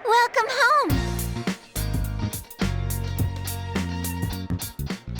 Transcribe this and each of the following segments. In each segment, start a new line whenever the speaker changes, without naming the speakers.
Welcome home!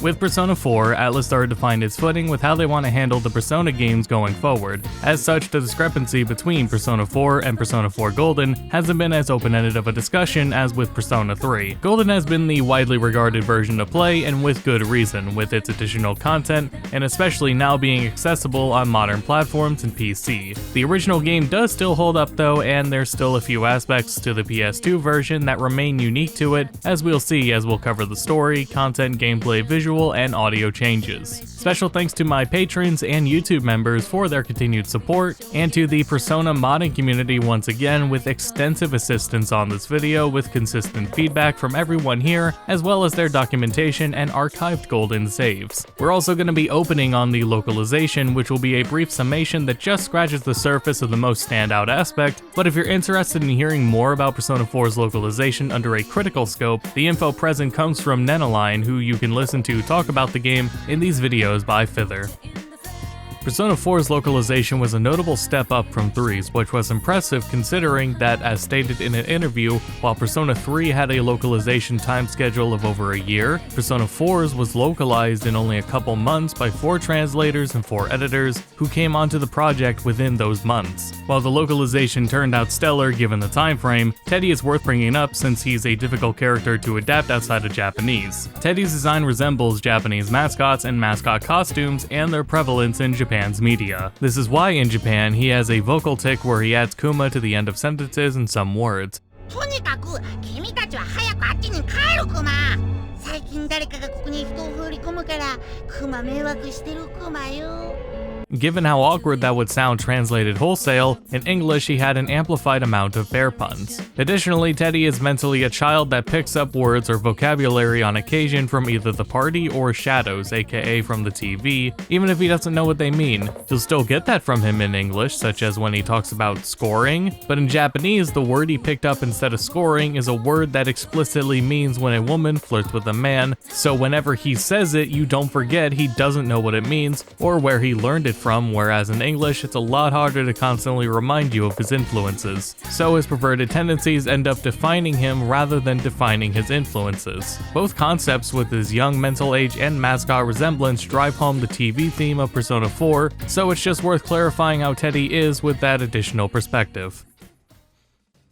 With Persona 4, Atlus started to find its footing with how they want to handle the Persona games going forward. As such, the discrepancy between Persona 4 and Persona 4 Golden hasn't been as open-ended of a discussion as with Persona 3. Golden has been the widely regarded version to play, and with good reason, with its additional content, and especially now being accessible on modern platforms and PC. The original game does still hold up though, and there's still a few aspects to the PS2 version that remain unique to it, as we'll see as we'll cover the story, content, gameplay, visual, and audio changes. Special thanks to my patrons and YouTube members for their continued support, and to the Persona modding community once again with extensive assistance on this video with consistent feedback from everyone here, as well as their documentation and archived Golden saves. We're also going to be opening on the localization, which will be a brief summation that just scratches the surface of the most standout aspect, but if you're interested in hearing more about Persona 4's localization under a critical scope, the info present comes from Nenaline, who you can listen to talk about the game in these videos by Fither. Persona 4's localization was a notable step up from 3's, which was impressive considering that, as stated in an interview, while Persona 3 had a localization time schedule of over a year, Persona 4's was localized in only a couple months by 4 translators and 4 editors who came onto the project within those months. While the localization turned out stellar given the time frame, Teddy is worth bringing up since he's a difficult character to adapt outside of Japanese. Teddy's design resembles Japanese mascots and mascot costumes and their prevalence in Japan's media. This is why in Japan he has a vocal tick where he adds kuma to the end of sentences in some words.
とにかく君たちは早くあっちに帰るクマ。最近誰かがここに人を放り込むからクマ迷惑してるクマよ。
Given how awkward that would sound translated wholesale, in English he had an amplified amount of bear puns. Additionally, Teddy is mentally a child that picks up words or vocabulary on occasion from either the party or shadows, aka from the TV, even if he doesn't know what they mean. You'll still get that from him in English, such as when he talks about scoring, but in Japanese the word he picked up instead of scoring is a word that explicitly means when a woman flirts with a man, so whenever he says it you don't forget he doesn't know what it means or where he learned it from, whereas in English it's a lot harder to constantly remind you of his influences. So his perverted tendencies end up defining him rather than defining his influences. Both concepts with his young mental age and mascot resemblance drive home the TV theme of Persona 4, so it's just worth clarifying how Teddy is with that additional perspective.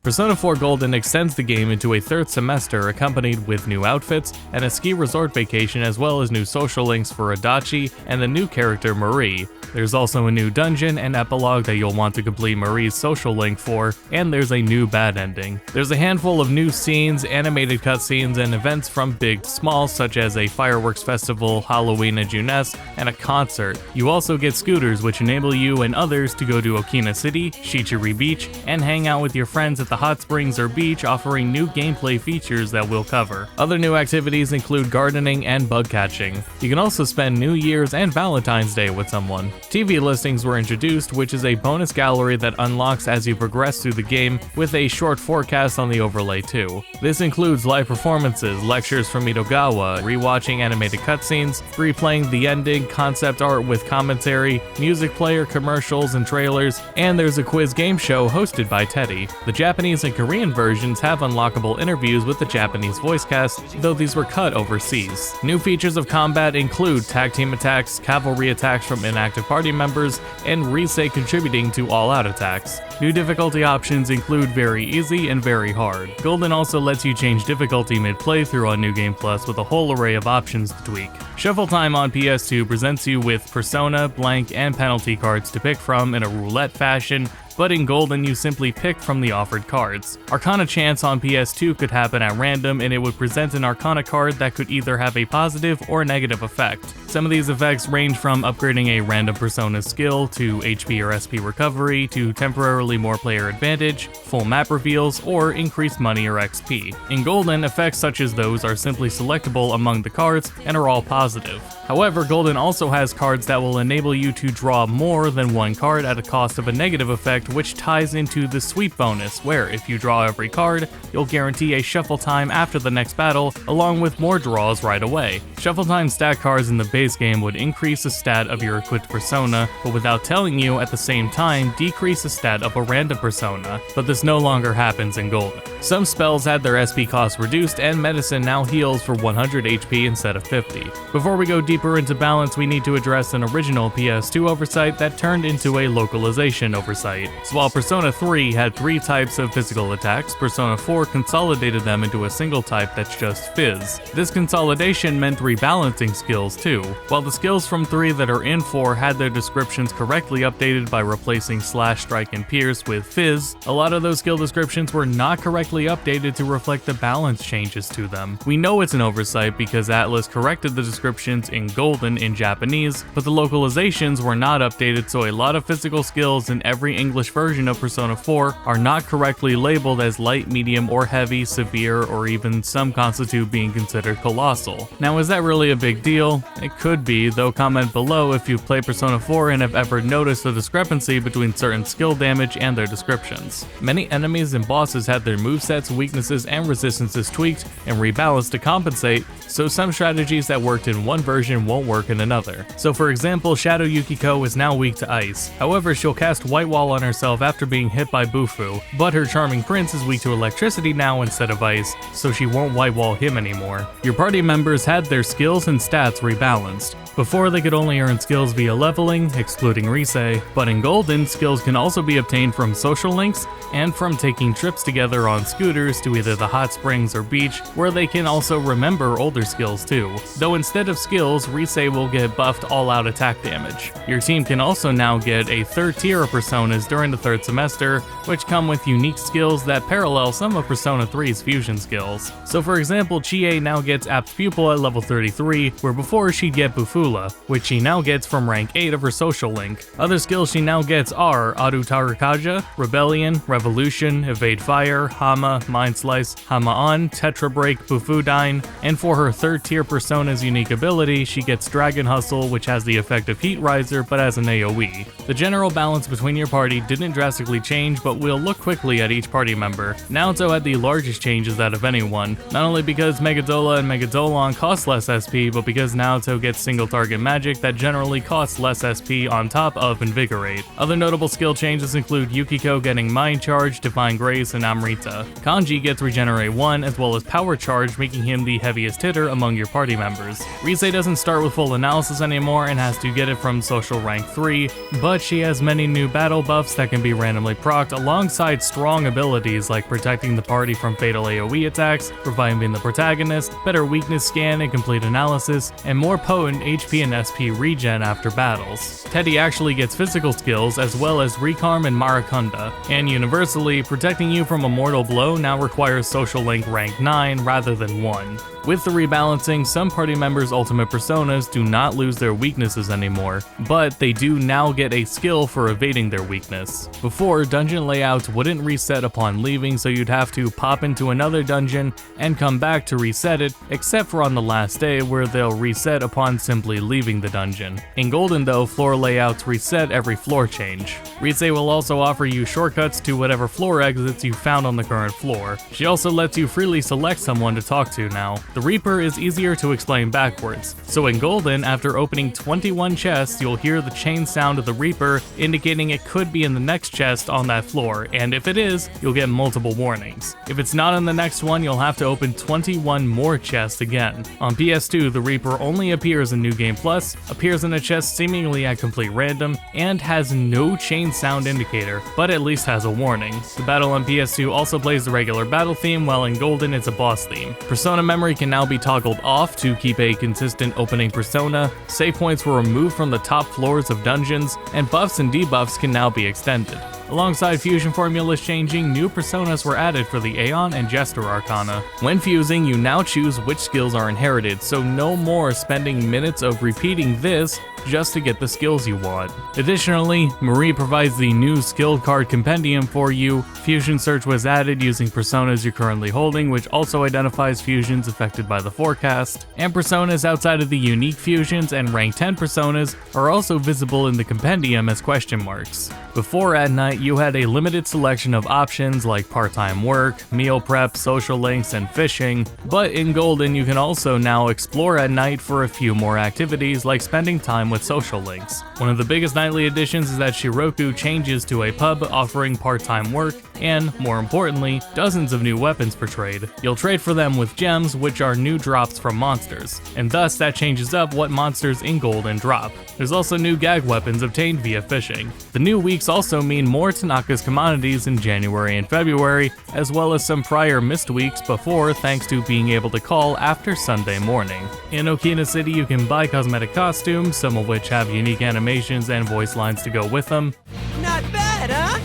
Persona 4 Golden extends the game into a third semester accompanied with new outfits and a ski resort vacation, as well as new social links for Adachi and the new character Marie. There's also a new dungeon and epilogue that you'll want to complete Marie's social link for, and there's a new bad ending. There's a handful of new scenes, animated cutscenes, and events from big to small, such as a fireworks festival, Halloween at Juness, and a concert. You also get scooters which enable you and others to go to Okina City, Shichiri Beach, and hang out with your friends at the hot springs or beach, offering new gameplay features that we'll cover. Other new activities include gardening and bug catching. You can also spend New Year's and Valentine's Day with someone. TV listings were introduced, which is a bonus gallery that unlocks as you progress through the game, with a short forecast on the overlay too. This includes live performances, lectures from Itogawa, rewatching animated cutscenes, replaying the ending, concept art with commentary, music player, commercials, and trailers, and there's a quiz game show hosted by Teddy. The Japanese and Korean versions have unlockable interviews with the Japanese voice cast, though these were cut overseas. New features of combat include tag team attacks, cavalry attacks from inactive party members, and Rise contributing to all-out attacks. New difficulty options include very easy and very hard. Golden also lets you change difficulty mid-playthrough on New Game Plus with a whole array of options to tweak. Shuffle Time on PS2 presents you with Persona, blank, and penalty cards to pick from in a roulette fashion, but in Golden you simply pick from the offered cards. Arcana Chance on PS2 could happen at random, and it would present an Arcana card that could either have a positive or negative effect. Some of these effects range from upgrading a random Persona skill to HP or SP recovery, to temporarily more player advantage, full map reveals, or increased money or XP. In Golden, effects such as those are simply selectable among the cards and are all positive. However, Golden also has cards that will enable you to draw more than one card at a cost of a negative effect, which ties into the sweep bonus, where if you draw every card, you'll guarantee a shuffle time after the next battle, along with more draws right away. Shuffle time stat cards in the base game would increase the stat of your equipped persona, but without telling you at the same time decrease the stat of a random persona, but this no longer happens in Golden. Some spells had their SP cost reduced, and medicine now heals for 100 HP instead of 50. Before we go deeper into balance, we need to address an original PS2 oversight that turned into a localization oversight. So while Persona 3 had 3 types of physical attacks, Persona 4 consolidated them into a single type that's just Fizz. This consolidation meant rebalancing skills too. While the skills from 3 that are in 4 had their descriptions correctly updated by replacing Slash, Strike, and Pierce with Fizz, a lot of those skill descriptions were not correctly updated to reflect the balance changes to them. We know it's an oversight because Atlas corrected the descriptions in Golden in Japanese, but the localizations were not updated, so a lot of physical skills in every English version of Persona 4 are not correctly labeled as light, medium, or heavy, severe, or even some constitute being considered colossal. Now, is that really a big deal? It could be, though comment below if you've played Persona 4 and have ever noticed a discrepancy between certain skill damage and their descriptions. Many enemies and bosses had their movesets, weaknesses, and resistances tweaked and rebalanced to compensate, so some strategies that worked in one version won't work in another. So for example, Shadow Yukiko is now weak to ice. However, she'll cast White Wall on herself after being hit by Bufu, but her Charming Prince is weak to electricity now instead of ice, so she won't White Wall him anymore. Your party members had their skills and stats rebalanced. Before, they could only earn skills via leveling, excluding Risei, but in Golden, skills can also be obtained from social links and from taking trips together on scooters to either the hot springs or beach, where they can also remember older skills too. Though instead of skills, Risei will get buffed all-out attack damage. Your team can also now get a third tier of personas during the third semester, which come with unique skills that parallel some of Persona 3's fusion skills. So for example, Chie now gets Apt Pupil at level 33, where before she'd get Bufula, which she now gets from rank 8 of her social link. Other skills she now gets are Adu Tarukaja, Rebellion, Revolution, Evade Fire, Hama, Mind Slice, Hama On, Tetra Break, Bufudine, and for her third tier persona's unique ability, she gets Dragon Hustle, which has the effect of Heat Riser but as an AoE. The general balance between your party didn't drastically change, but we'll look quickly at each party member. Naoto had the largest changes out of anyone, not only because Megadola and Megadolon cost less SP, but because Naoto gets single target magic that generally costs less SP on top of Invigorate. Other notable skill changes include Yukiko getting Mind Charge, Divine Grace, and Amrita. Kanji gets Regenerate 1 as well as Power Charge, making him the heaviest hitter among your party members. Risei doesn't start with full analysis anymore and has to get it from social rank 3, but she has many new battle buffs that can be randomly procced alongside strong abilities like protecting the party from fatal AoE attacks, reviving the protagonist, better weakness scan and complete analysis, and more potent HP and SP regen after battles. Teddy actually gets physical skills as well as Recarm and Maracunda, and universally, protecting you from a mortal blow now requires social link rank 9 rather than 1. With the rebalancing, some party members' ultimate personas do not lose their weaknesses anymore, but they do now get a skill for evading their weakness. Before, dungeon layouts wouldn't reset upon leaving, so you'd have to pop into another dungeon and come back to reset it, except for on the last day where they'll reset upon simply leaving the dungeon. In Golden though, floor layouts reset every floor change. Risei will also offer you shortcuts to whatever floor exits you found on the current floor. She also lets you freely select someone to talk to now. The Reaper is easier to explain backwards. So in Golden, after opening 21 chests, you'll hear the chain sound of the Reaper, indicating it could be in the next chest on that floor, and if it is, you'll get multiple warnings. If it's not in the next one, you'll have to open 21 more chests again. On PS2, the Reaper only appears in New Game Plus, appears in a chest seemingly at complete random, and has no chain sound indicator, but at least has a warning. The battle on PS2 also plays the regular battle theme, while in Golden it's a boss theme. Persona memory can now be toggled off to keep a consistent opening persona, save points were removed from the top floors of dungeons, and buffs and debuffs can now be extended. Alongside fusion formulas changing, new personas were added for the Aeon and Jester Arcana. When fusing, you now choose which skills are inherited, so no more spending minutes of repeating this just to get the skills you want. Additionally, Marie provides the new skill card compendium for you. Fusion search was added using personas you're currently holding, which also identifies fusions affected by the forecast. And personas outside of the unique fusions and rank 10 personas are also visible in the compendium as question marks. Before at night, you had a limited selection of options like part-time work, meal prep, social links, and fishing, but in Golden you can also now explore at night for a few more activities like spending time with social links. One of the biggest nightly additions is that Shiroku changes to a pub offering part-time work, and, more importantly, dozens of new weapons for trade. You'll trade for them with gems, which are new drops from monsters, and thus that changes up what monsters in Golden drop. There's also new gag weapons obtained via fishing. The new weeks also mean more Tanaka's commodities in January and February, as well as some prior missed weeks before thanks to being able to call after Sunday morning. In Okina City you can buy cosmetic costumes, some of which have unique animations and voice lines to go with them.
Not bad, huh?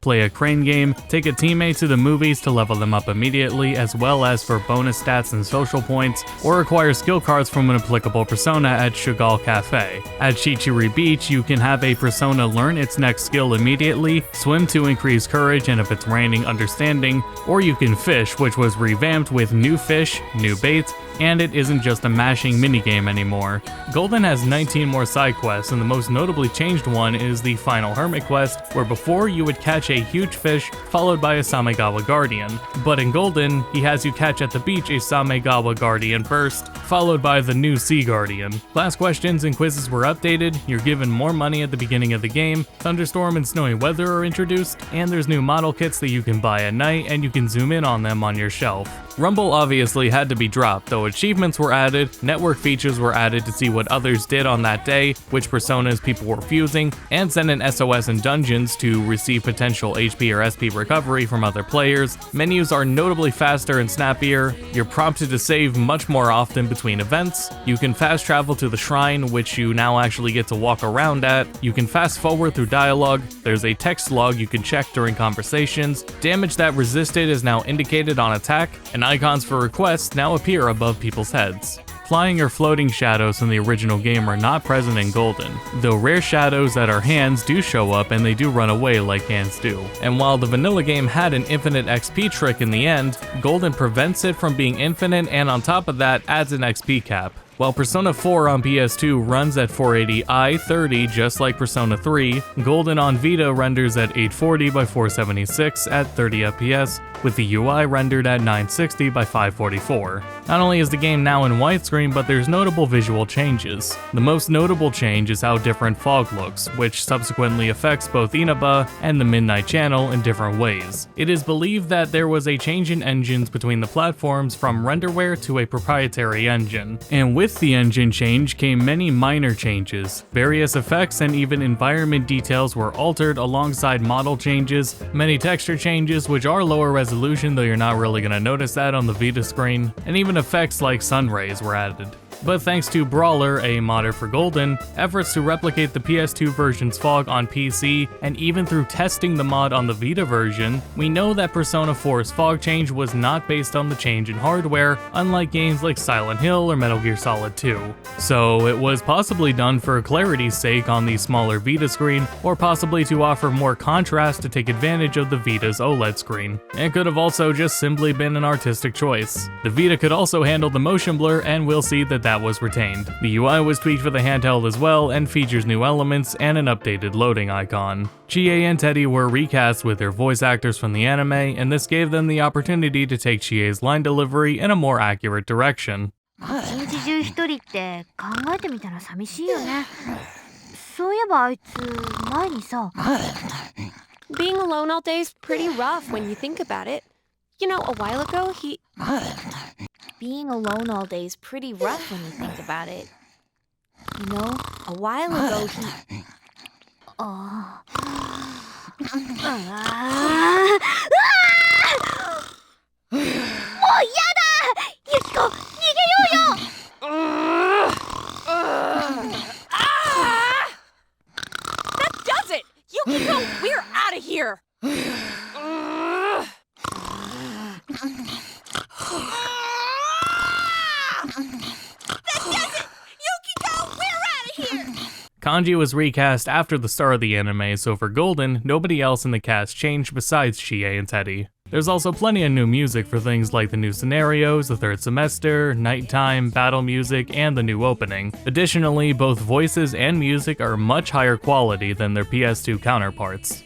Play a crane game, take a teammate to the movies to level them up immediately, as well as for bonus stats and social points, or acquire skill cards from an applicable persona at Chagall Cafe. At Chichiri Beach, you can have a persona learn its next skill immediately, swim to increase courage and if it's raining, understanding, or you can fish, which was revamped with new fish, new bait, and it isn't just a mashing minigame anymore. Golden has 19 more side quests, and the most notably changed one is the final hermit quest, where before you would catch a huge fish followed by a Samegawa Guardian. But in Golden, he has you catch at the beach a Samegawa Guardian first, followed by the new Sea Guardian. Class questions and quizzes were updated, you're given more money at the beginning of the game, thunderstorm and snowy weather are introduced, and there's new model kits that you can buy at night and you can zoom in on them on your shelf. Rumble obviously had to be dropped, though achievements were added, network features were added to see what others did on that day, which personas people were fusing, and send an SOS in dungeons to receive potential HP or SP recovery from other players. Menus are notably faster and snappier, you're prompted to save much more often between events, you can fast travel to the shrine, which you now actually get to walk around at, you can fast forward through dialogue, there's a text log you can check during conversations, damage that resisted is now indicated on attack, and icons for requests now appear above people's heads. Flying or floating shadows from the original game are not present in Golden, though rare shadows that are hands do show up and they do run away like hands do. And while the vanilla game had an infinite XP trick in the end, Golden prevents it from being infinite and on top of that adds an XP cap. While Persona 4 on PS2 runs at 480i 30 just like Persona 3, Golden on Vita renders at 840 by 476 at 30 FPS, with the UI rendered at 960 by 544. Not only is the game now in widescreen, but there's notable visual changes. The most notable change is how different Fog looks, which subsequently affects both Inaba and the Midnight Channel in different ways. It is believed that there was a change in engines between the platforms from renderware to a proprietary engine, and with the engine change came many minor changes. Various effects and even environment details were altered alongside model changes, many texture changes which are lower resolution though you're not really gonna notice that on the Vita screen, and even effects like sun rays were added. But thanks to Brawler, a modder for Golden, efforts to replicate the PS2 version's fog on PC, and even through testing the mod on the Vita version, we know that Persona 4's fog change was not based on the change in hardware, unlike games like Silent Hill or Metal Gear Solid 2. So it was possibly done for clarity's sake on the smaller Vita screen, or possibly to offer more contrast to take advantage of the Vita's OLED screen. It could have also just simply been an artistic choice. The Vita could also handle the motion blur, and we'll see that was retained. The UI was tweaked for the handheld as well and features new elements and an updated loading icon. Chie and Teddy were recast with their voice actors from the anime, and this gave them the opportunity to take Chie's line delivery in a more accurate direction.
一日中一人って考えてみたら寂しいよね。そういえばあいつ前にさ。
Being alone all day is pretty rough when you think about it. You know, a while ago
Being alone all day is pretty rough when you think about it. You know, a while ago he... Oh. もうやだ! Yukiko, 逃げようよ!
That does it! Yukiko, we're out of here!
Kanji was recast after the start of the anime, so for Golden, nobody else in the cast changed besides Chie and Teddy. There's also plenty of new music for things like the new scenarios, the third semester, nighttime, battle music, and the new opening. Additionally, both voices and music are much higher quality than their PS2 counterparts.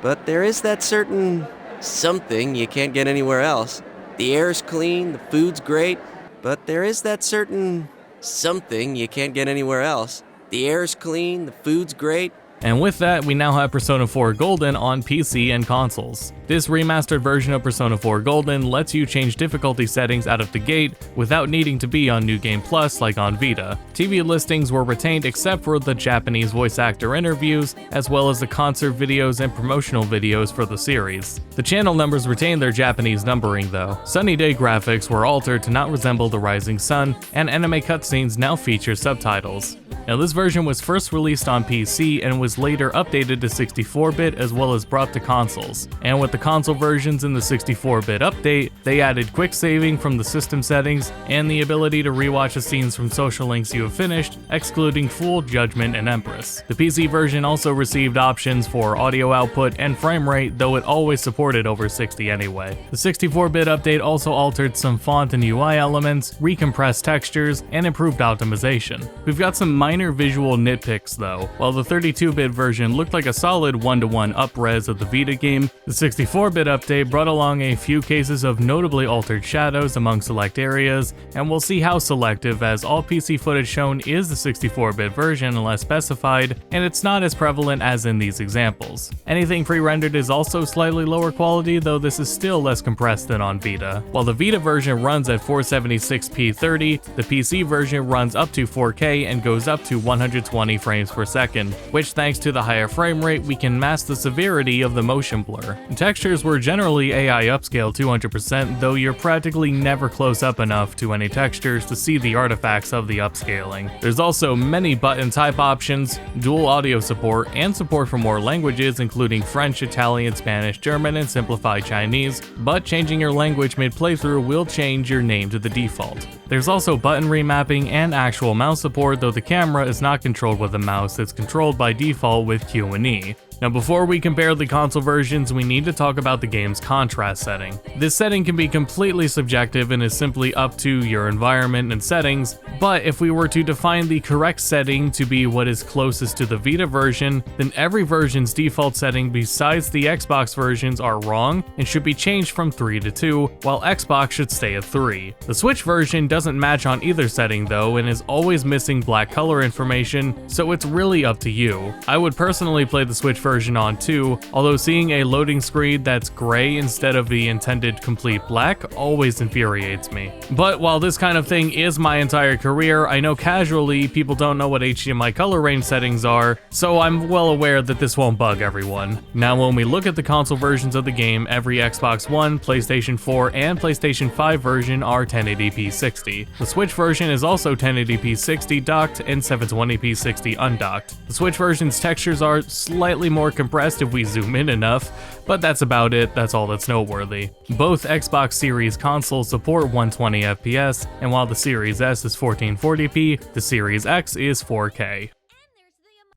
But there is that certain something you can't get anywhere else. The air's clean, the food's great, but there is that certain something you can't get anywhere else. The air's clean, the food's great.
And with that, we now have Persona 4 Golden on PC and consoles. This remastered version of Persona 4 Golden lets you change difficulty settings out of the gate without needing to be on New Game Plus like on Vita. TV listings were retained except for the Japanese voice actor interviews, as well as the concert videos and promotional videos for the series. The channel numbers retained their Japanese numbering though. Sunny day graphics were altered to not resemble the rising sun, and anime cutscenes now feature subtitles. Now this version was first released on PC and was later updated to 64-bit as well as brought to consoles. And with the console versions in the 64-bit update, they added quick saving from the system settings and the ability to rewatch the scenes from social links you have finished, excluding Fool, Judgment, and Empress. The PC version also received options for audio output and frame rate, though it always supported over 60 anyway. The 64-bit update also altered some font and UI elements, recompressed textures, and improved optimization. We've got some minor visual nitpicks though. While the 32-bit version looked like a solid 1-to-1 up-res of the Vita game, the 64-bit update brought along a few cases of notably altered shadows among select areas, and we'll see how selective, as all PC footage shown is the 64-bit version unless specified, and it's not as prevalent as in these examples. Anything pre-rendered is also slightly lower quality, though this is still less compressed than on Vita. While the Vita version runs at 476p 30, the PC version runs up to 4K and goes up to 120 frames per second, which thanks to the higher frame rate we can mask the severity of the motion blur. Textures were generally AI upscaled 200%, though you're practically never close up enough to any textures to see the artifacts of the upscaling. There's also many button type options, dual audio support, and support for more languages including French, Italian, Spanish, German, and simplified Chinese, but changing your language mid-playthrough will change your name to the default. There's also button remapping and actual mouse support, though the camera is not controlled with a mouse, it's controlled by default with Q and E. Now before we compare the console versions, we need to talk about the game's contrast setting. This setting can be completely subjective and is simply up to your environment and settings, but if we were to define the correct setting to be what is closest to the Vita version, then every version's default setting besides the Xbox versions are wrong and should be changed from 3 to 2, while Xbox should stay at 3. The Switch version doesn't match on either setting though and is always missing black color information, so it's really up to you. I would personally play the Switch version on 2, although seeing a loading screen that's gray instead of the intended complete black always infuriates me. But while this kind of thing is my entire career, I know casually people don't know what HDMI color range settings are, so I'm well aware that this won't bug everyone. Now when we look at the console versions of the game, every Xbox One, PlayStation 4, and PlayStation 5 version are 1080p 60. The Switch version is also 1080p 60 docked and 720p 60 undocked. The Switch version's textures are slightly more compressed if we zoom in enough, but that's about it, that's all that's noteworthy. Both Xbox Series consoles support 120 FPS, and while the Series S is 1440p, the Series X is 4K.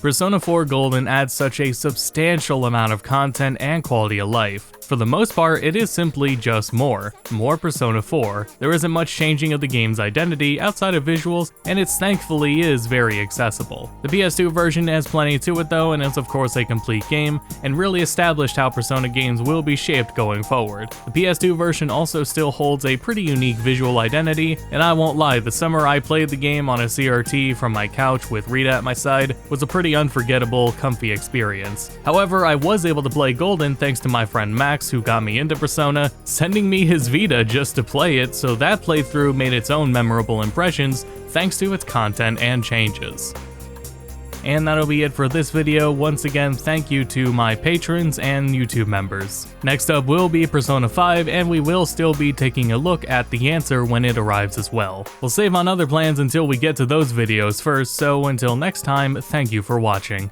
Persona 4 Golden adds such a substantial amount of content and quality of life. For the most part, it is simply just more Persona 4. There isn't much changing of the game's identity outside of visuals, and it thankfully is very accessible. The PS2 version has plenty to it though, and is of course a complete game, and really established how Persona games will be shaped going forward. The PS2 version also still holds a pretty unique visual identity, and I won't lie, the summer I played the game on a CRT from my couch with Rita at my side was a pretty unforgettable, comfy experience. However, I was able to play Golden thanks to my friend Max, who got me into Persona, sending me his Vita just to play it, so that playthrough made its own memorable impressions thanks to its content and changes. And that'll be it for this video. Once again, thank you to my patrons and YouTube members. Next up will be Persona 5, and we will still be taking a look at the answer when it arrives as well. We'll save on other plans until we get to those videos first, so until next time, thank you for watching.